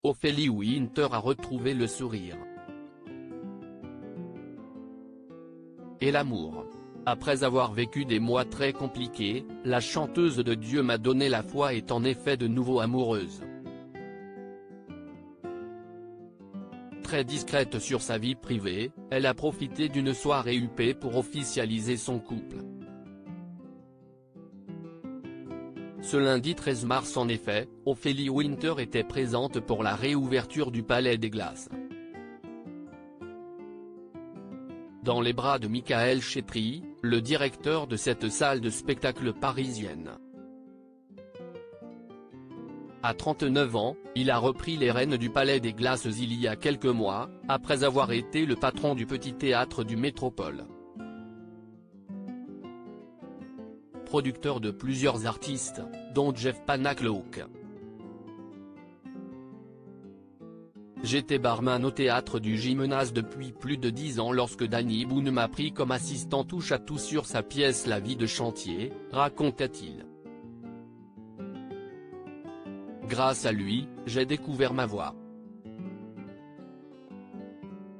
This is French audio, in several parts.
Ophélie Winter a retrouvé le sourire et l'amour. Après avoir vécu des mois très compliqués, la chanteuse de Dieu m'a donné la foi est en effet de nouveau amoureuse. Très discrète sur sa vie privée, elle a profité d'une soirée huppée pour officialiser son couple. Ce lundi 13 mars en effet, Ophélie Winter était présente pour la réouverture du Palais des Glaces. Dans les bras de Michael Chetry, le directeur de cette salle de spectacle parisienne. À 39 ans, il a repris les rênes du Palais des Glaces il y a quelques mois, après avoir été le patron du petit théâtre du Métropole. Producteur de plusieurs artistes, dont Jeff Panacloak. J'étais barman au théâtre du Gymnase depuis plus de 10 ans lorsque Danny Boone m'a pris comme assistant touche-à-tout sur sa pièce La vie de chantier, raconta-t-il. Grâce à lui, j'ai découvert ma voix.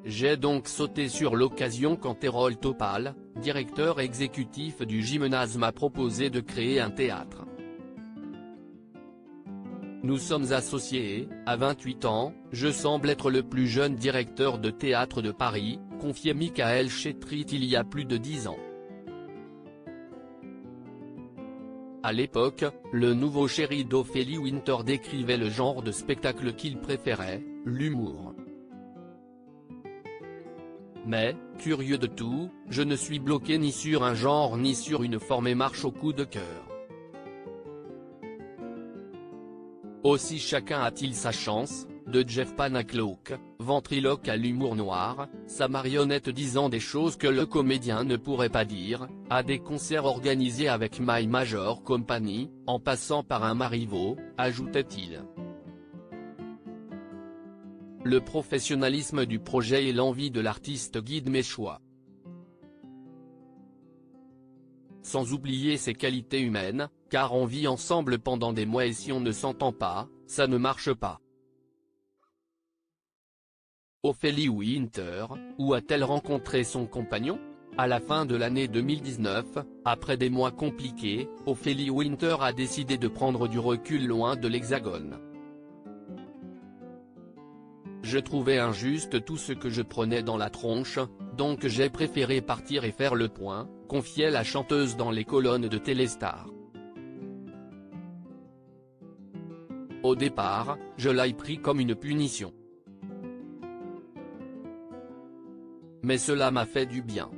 J'ai donc sauté sur l'occasion quand Errol Topal, directeur exécutif du Gymnase m'a proposé de créer un théâtre. Nous sommes associés et, à 28 ans, je semble être le plus jeune directeur de théâtre de Paris, confiait Michael Chetry il y a plus de 10 ans. À l'époque, le nouveau chéri d'Ophélie Winter décrivait le genre de spectacle qu'il préférait, l'humour. Mais, curieux de tout, je ne suis bloqué ni sur un genre ni sur une forme et marche au coup de cœur. Aussi chacun a-t-il sa chance, de Jeff Panacloak, ventriloque à l'humour noir, sa marionnette disant des choses que le comédien ne pourrait pas dire, à des concerts organisés avec My Major Company, en passant par un Marivaux, ajoutait-il. Le professionnalisme du projet et l'envie de l'artiste guident mes choix. Sans oublier ses qualités humaines, car on vit ensemble pendant des mois et si on ne s'entend pas, ça ne marche pas. Ophélie Winter, où a-t-elle rencontré son compagnon? À la fin de l'année 2019, après des mois compliqués, Ophélie Winter a décidé de prendre du recul loin de l'Hexagone. Je trouvais injuste tout ce que je prenais dans la tronche, donc j'ai préféré partir et faire le point, confiait la chanteuse dans les colonnes de Téléstar. Au départ, je l'ai pris comme une punition. Mais cela m'a fait du bien.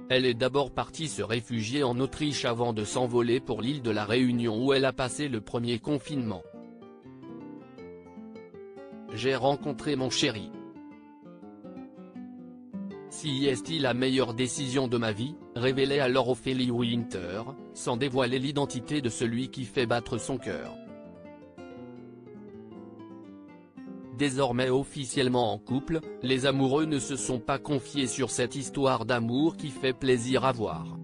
Elle est d'abord partie se réfugier en Autriche avant de s'envoler pour l'île de la Réunion où elle a passé le premier confinement. J'ai rencontré mon chéri. Si est-il la meilleure décision de ma vie, révélait alors Ophélie Winter, sans dévoiler l'identité de celui qui fait battre son cœur. Désormais officiellement en couple, les amoureux ne se sont pas confiés sur cette histoire d'amour qui fait plaisir à voir.